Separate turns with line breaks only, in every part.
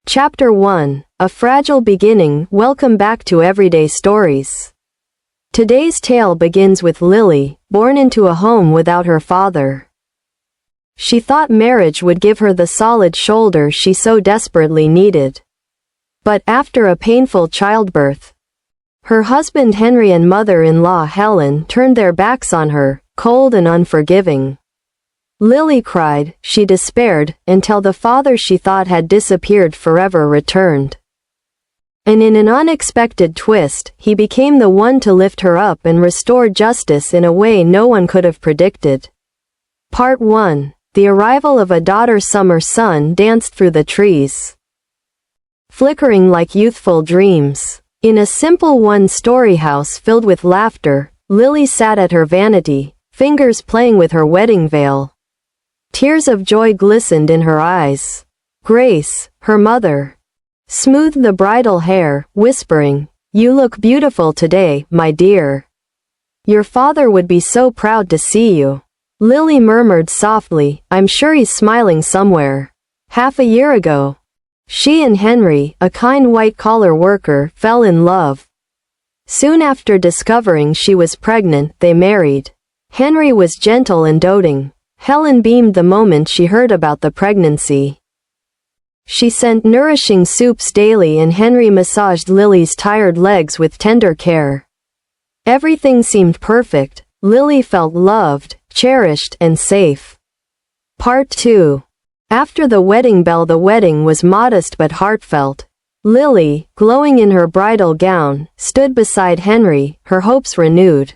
Chapter 1. A Fragile Beginning. Welcome back to Everyday Stories. Today's tale begins with Lily, born into a home without her father. She thought marriage would give her the solid shoulder she so desperately needed. But after a painful childbirth, her husband Henry and mother-in-law Helen turned their backs on her, cold and unforgiving. Lily cried, she despaired, until the father she thought had disappeared forever returned. And in an unexpected twist, he became the one to lift her up and restore justice in a way no one could have predicted. Part 1. The arrival of a daughter. Summer sun danced through the trees, flickering like youthful dreams. In a simple one-story house filled with laughter, Lily sat at her vanity, fingers playing with her wedding veil. Tears of joy glistened in her eyes. Grace, her mother, smoothed the bridal hair, whispering, "You look beautiful today, my dear. Your father would be so proud to see you." Lily murmured softly, "I'm sure he's smiling somewhere." Half a year ago, she and Henry, a kind white-collar worker, fell in love. Soon after discovering she was pregnant, they married. Henry was gentle and doting. Helen beamed the moment she heard about the pregnancy. She sent nourishing soups daily and Henry massaged Lily's tired legs with tender care. Everything seemed perfect. Lily felt loved, cherished, and safe. Part 2. After the wedding bell. The wedding was modest but heartfelt. Lily, glowing in her bridal gown, stood beside Henry, her hopes renewed.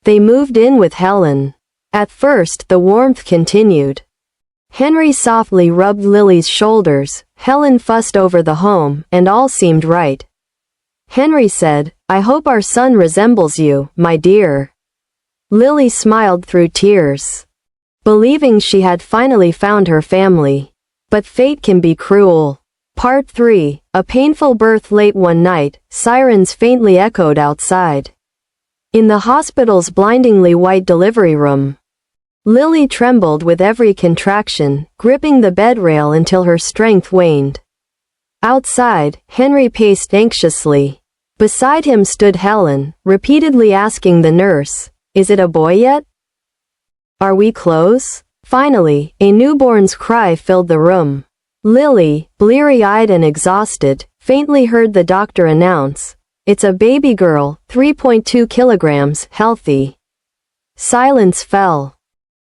They moved in with Helen. At first, the warmth continued. Henry softly rubbed Lily's shoulders, Helen fussed over the home, and all seemed right. Henry said, "I hope our son resembles you, my dear." Lily smiled through tears, believing she had finally found her family. But fate can be cruel. Part 3. A painful birth. Late one night, sirens faintly echoed outside. In the hospital's blindingly white delivery room, Lily trembled with every contraction, gripping the bed rail until her strength waned. Outside, Henry paced anxiously. Beside him stood Helen, repeatedly asking the nurse, "Is it a boy yet? Are we close?" Finally, a newborn's cry filled the room. Lily, bleary-eyed and exhausted, faintly heard the doctor announce, "It's a baby girl, 3.2 kilograms, healthy." Silence fell.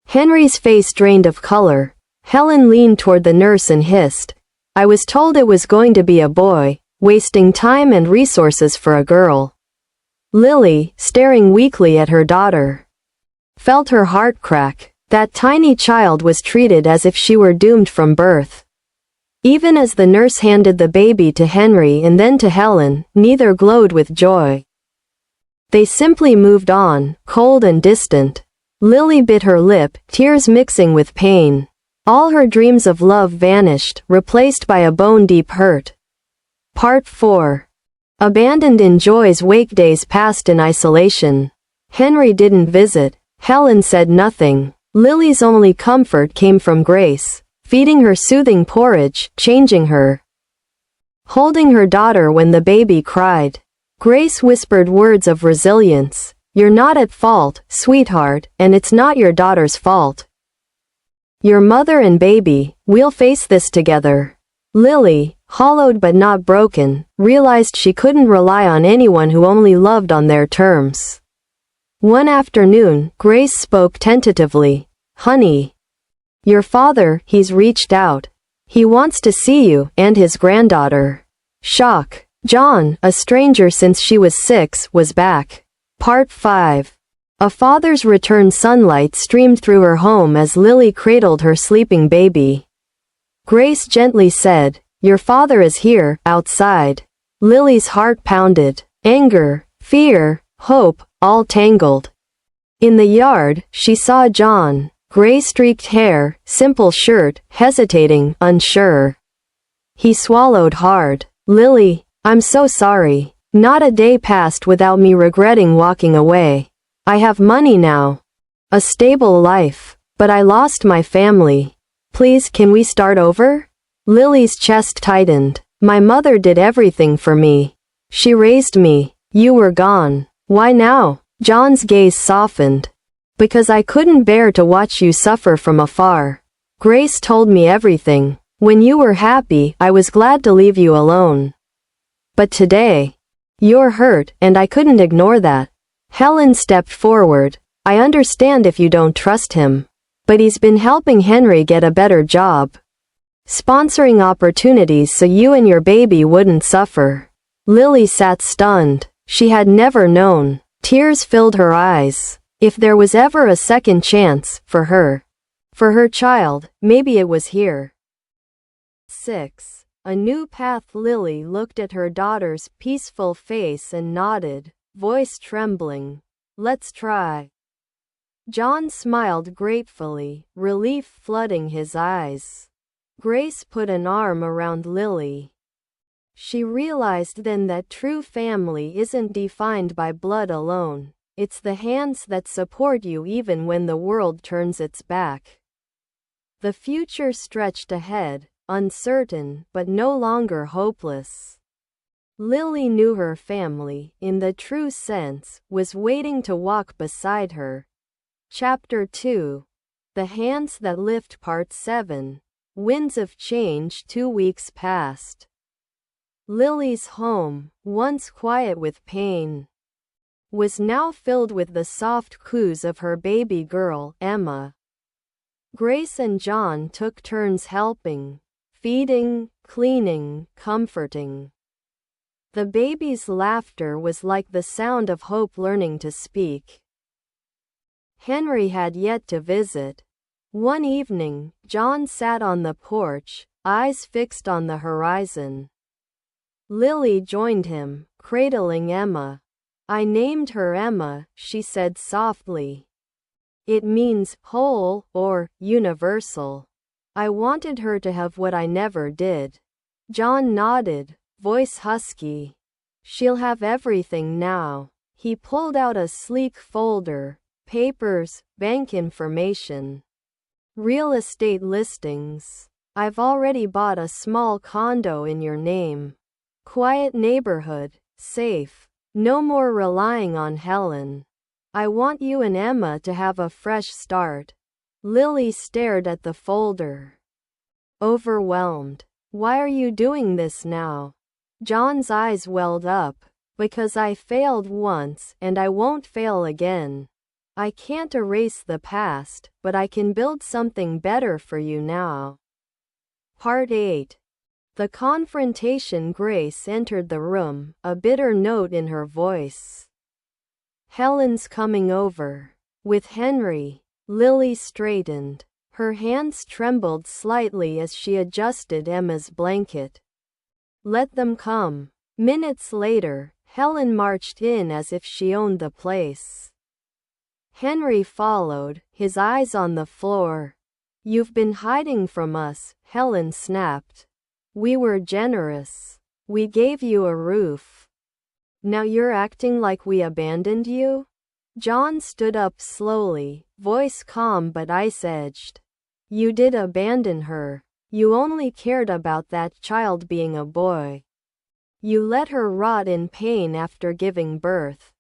Henry's face drained of color. Helen leaned toward the nurse and hissed, "I was told it was going to be a boy, wasting time and resources for a girl." Lily, staring weakly at her daughter, felt her heart crack. That tiny child was treated as if she were doomed from birth. Even as the nurse handed the baby to Henry and then to Helen, neither glowed with joy. They simply moved on, cold and distant. Lily bit her lip, tears mixing with pain. All her dreams of love vanished, replaced by a bone-deep hurt. Part 4. Abandoned in Joy's wake. Days passed in isolation. Henry didn't visit. Helen said nothing. Lily's only comfort came from Grace, feeding her soothing porridge, changing her, holding her daughter when the baby cried. Grace whispered words of resilience. "You're not at fault, sweetheart, and it's not your daughter's fault. Your mother and baby, we'll face this together." Lily, hollowed but not broken, realized she couldn't rely on anyone who only loved on their terms. One afternoon, Grace spoke tentatively. "Honey, your father, he's reached out. He wants to see you, and his granddaughter." Shock. John, a stranger since she was 6, was back. Part 5. A father's return. Sunlight streamed through her home as Lily cradled her sleeping baby. Grace gently said, "Your father is here, outside." Lily's heart pounded. Anger, fear, hope, all tangled. In the yard, she saw John, gray-streaked hair, simple shirt, hesitating, unsure. He swallowed hard. "Lily, I'm so sorry. Not a day passed without me regretting walking away. I have money now. A stable life. But I lost my family. Please, can we start over?" Lily's chest tightened. My mother did everything for me. She raised me. You were gone. Why now? John's gaze softened. Because I couldn't bear to watch you suffer from afar. Grace told me everything. When you were happy, I was glad to leave you alone. But today, you're hurt, and I couldn't ignore that. Helen stepped forward. I understand if you don't trust him. But he's been helping Henry get a better job. Sponsoring opportunities so you and your baby wouldn't suffer. Lily sat stunned. She had never known. Tears filled her eyes. If there was ever a second chance, for her child, maybe it was here. 6. A new path. Lily looked at her daughter's peaceful face and nodded, voice trembling. Let's try. John smiled gratefully, relief flooding his eyes. Grace put an arm around Lily. She realized then that true family isn't defined by blood alone. It's the hands that support you even when the world turns its back. The future stretched ahead, uncertain but no longer hopeless. Lily knew her family, in the true sense, was waiting to walk beside her. Chapter 2. The Hands That Lift. Part 7. Winds of Change. 2 weeks passed. Lily's home, once quiet with pain, was now filled with the soft coos of her baby girl, Emma. Grace and John took turns helping, feeding, cleaning, comforting. The baby's laughter was like the sound of hope learning to speak. Henry had yet to visit. One evening, John sat on the porch, eyes fixed on the horizon. Lily joined him, cradling Emma. I named her Emma, she said softly. It means whole or universal. I wanted her to have what I never did. John nodded, voice husky. She'll have everything now. He pulled out a sleek folder, papers, bank information, real estate listings. I've already bought a small condo in your name. Quiet neighborhood, safe. No more relying on Helen. I want you and Emma to have a fresh start. Lily stared at the folder, overwhelmed. Why are you doing this now? John's eyes welled up. Because I failed once, and I won't fail again. I can't erase the past, but I can build something better for you now. Part 8. The confrontation. Grace entered the room, a bitter note in her voice. Helen's coming over. With Henry. Lily straightened. Her hands trembled slightly as she adjusted Emma's blanket. Let them come. Minutes later, Helen marched in as if she owned the place. Henry followed, his eyes on the floor. You've been hiding from us, Helen snapped. We were generous. We gave you a roof. Now you're acting like we abandoned you? John stood up slowly, voice calm but ice-edged. You did abandon her. You only cared about that child being a boy. You let her rot in pain after giving birth.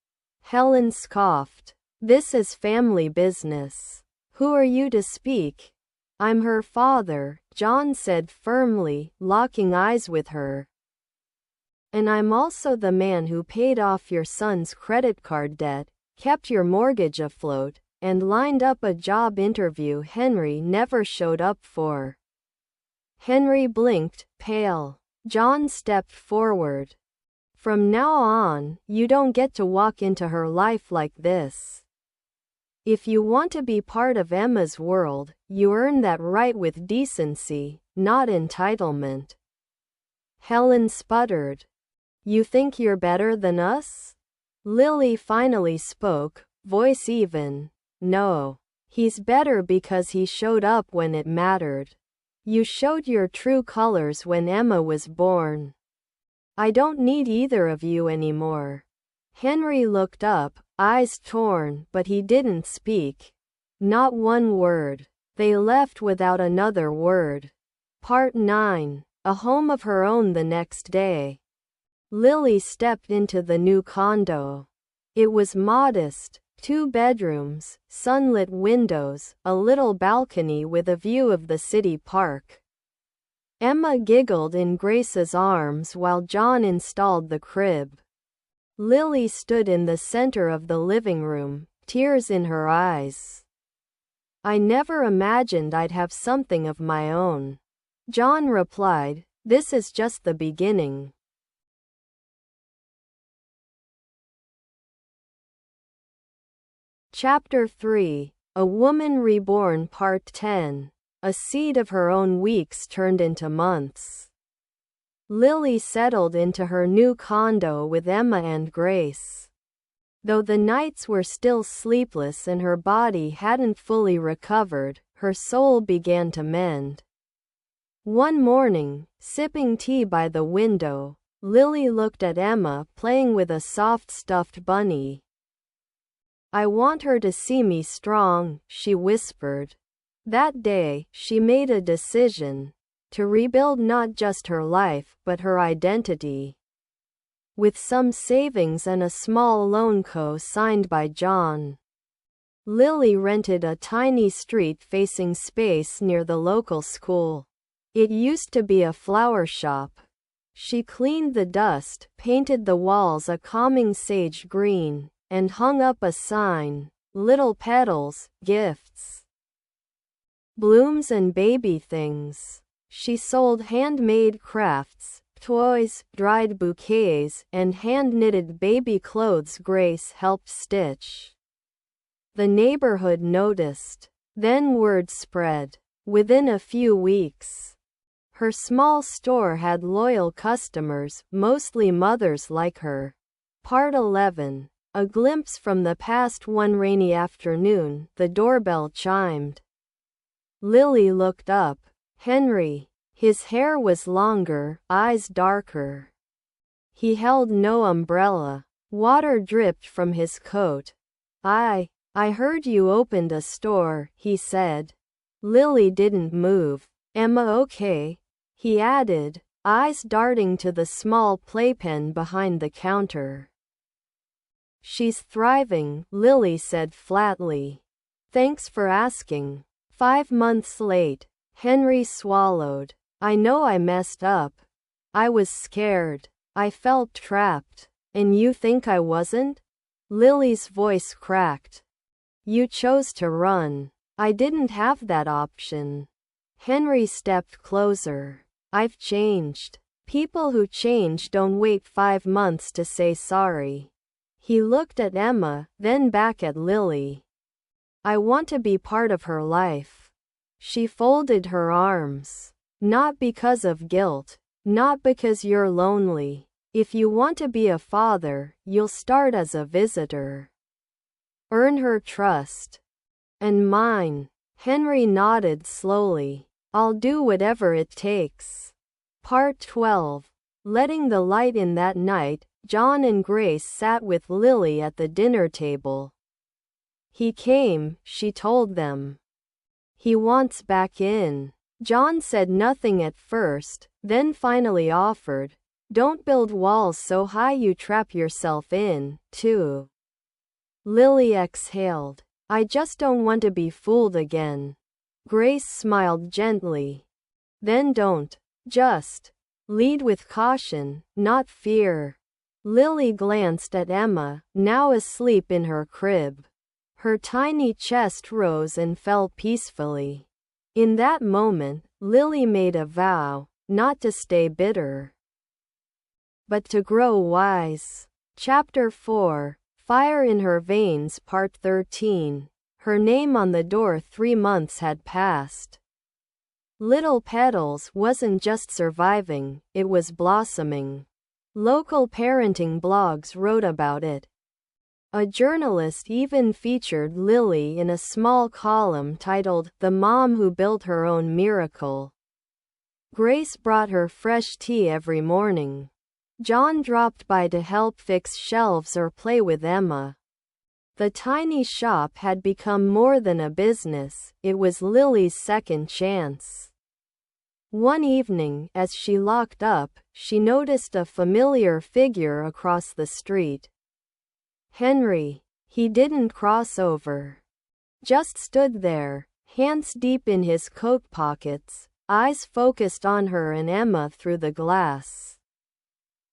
Helen scoffed. This is family business. Who are you to speak? I'm her father, John said firmly, locking eyes with her. And I'm also the man who paid off your son's credit card debt, kept your mortgage afloat, and lined up a job interview Henry never showed up for. Henry blinked, pale. John stepped forward. From now on, you don't get to walk into her life like this. If you want to be part of Emma's world, you earn that right with decency, not entitlement. Helen sputtered. You think you're better than us? Lily finally spoke, voice even. No. He's better because he showed up when it mattered. You showed your true colors when Emma was born. I don't need either of you anymore. Henry looked up, eyes torn, but he didn't speak. Not one word. They left without another word. Part 9. A home of her own the next day. Lily stepped into the new condo. It was modest, 2 bedrooms, sunlit windows, a little balcony with a view of the city park. Emma giggled in Grace's arms while John installed the crib. Lily stood in the center of the living room, tears in her eyes. "I never imagined I'd have something of my own." John replied, "This is just the beginning." Chapter 3. A Woman Reborn Part 10. A seed of her own weeks turned into months. Lily settled into her new condo with Emma and Grace. Though the nights were still sleepless and her body hadn't fully recovered, her soul began to mend. One morning, sipping tea by the window, Lily looked at Emma playing with a soft stuffed bunny. "I want her to see me strong," she whispered. That day, she made a decision to rebuild not just her life but her identity. With some savings and a small loan co-signed by John, Lily rented a tiny street-facing space near the local school. It used to be a flower shop. She cleaned the dust, painted the walls a calming sage green, and hung up a sign, "Little petals, gifts, blooms and baby things." She sold handmade crafts, toys, dried bouquets, and hand-knitted baby clothes Grace helped stitch. The neighborhood noticed. Then word spread. Within a few weeks, her small store had loyal customers, mostly mothers like her. Part 11. A glimpse from the past. One rainy afternoon, the doorbell chimed. Lily looked up. Henry. His hair was longer, eyes darker. He held no umbrella. Water dripped from his coat. I heard you opened a store," he said. Lily didn't move. "Emma okay?" he added, eyes darting to the small playpen behind the counter. "She's thriving," Lily said flatly. "Thanks for asking." 5 months late. Henry swallowed. "I know I messed up. I was scared. I felt trapped. And you think I wasn't?" Lily's voice cracked. "You chose to run. I didn't have that option." Henry stepped closer. "I've changed. People who change don't wait 5 months to say sorry." He looked at Emma, then back at Lily. "I want to be part of her life." She folded her arms. "Not because of guilt. Not because you're lonely. If you want to be a father, you'll start as a visitor. Earn her trust. And mine." Henry nodded slowly. "I'll do whatever it takes." Part 12. Letting the light in. That night, John and Grace sat with Lily at the dinner table. "He came," she told them. "He wants back in." John said nothing at first, then finally offered, "Don't build walls so high you trap yourself in, too." Lily exhaled. "I just don't want to be fooled again." Grace smiled gently. "Then don't. Just lead with caution, not fear." Lily glanced at Emma, now asleep in her crib. Her tiny chest rose and fell peacefully. In that moment, Lily made a vow, not to stay bitter, but to grow wise. Chapter 4. Fire in Her Veins. Part 13. Her name on the door. 3 months had passed. Little Petals wasn't just surviving, it was blossoming. Local parenting blogs wrote about it. A journalist even featured Lily in a small column titled, "The Mom Who Built Her Own Miracle." Grace brought her fresh tea every morning. John dropped by to help fix shelves or play with Emma. The tiny shop had become more than a business, it was Lily's second chance. One evening, as she locked up, she noticed a familiar figure across the street. Henry. He didn't cross over. Just stood there, hands deep in his coat pockets, eyes focused on her and Emma through the glass.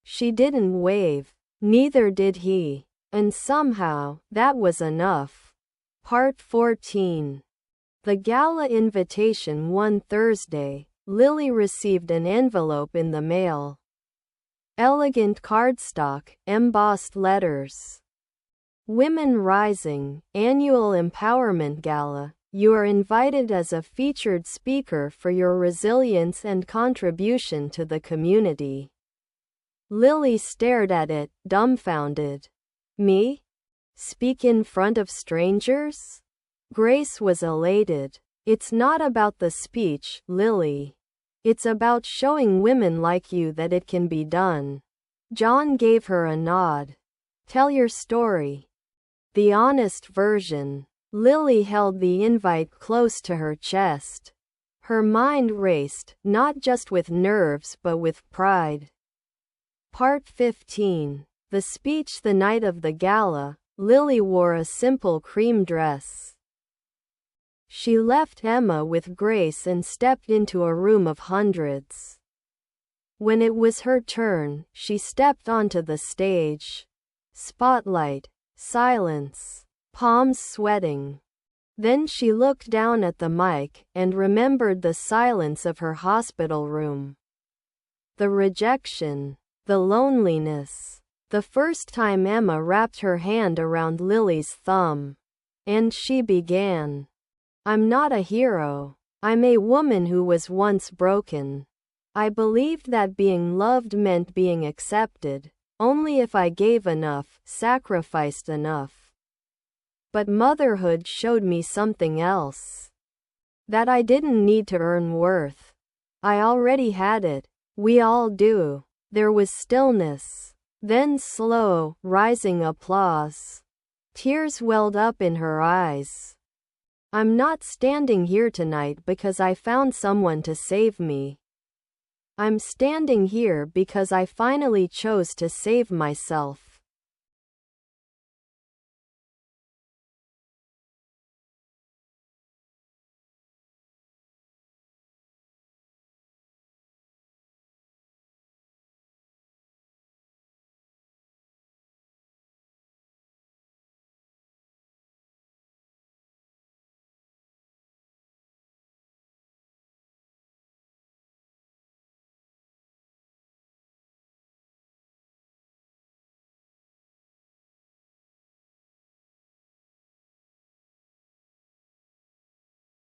She didn't wave. Neither did he. And somehow, that was enough. Part 14. The gala invitation. One Thursday, Lily received an envelope in the mail. Elegant cardstock, embossed letters. Women Rising, Annual Empowerment Gala. You are invited as a featured speaker for your resilience and contribution to the community. Lily stared at it, dumbfounded. Me? Speak in front of strangers? Grace was elated. It's not about the speech, Lily. It's about showing women like you that it can be done. John gave her a nod. Tell your story. The honest version. Lily held the invite close to her chest. Her mind raced, not just with nerves but with pride. Part 15. The speech. The night of the gala, Lily wore a simple cream dress. She left Emma with Grace and stepped into a room of hundreds. When it was her turn, she stepped onto the stage. Spotlight, silence, palms sweating. Then she looked down at the mic and remembered the silence of her hospital room. The rejection. The loneliness. The first time Emma wrapped her hand around Lily's thumb. And she began. I'm not a hero. I'm a woman who was once broken. I believed that being loved meant being accepted, only if I gave enough, sacrificed enough. But motherhood showed me something else. That I didn't need to earn worth. I already had it. We all do. There was stillness. Then slow, rising applause. Tears welled up in her eyes. I'm not standing here tonight because I found someone to save me. I'm standing here because I finally chose to save myself.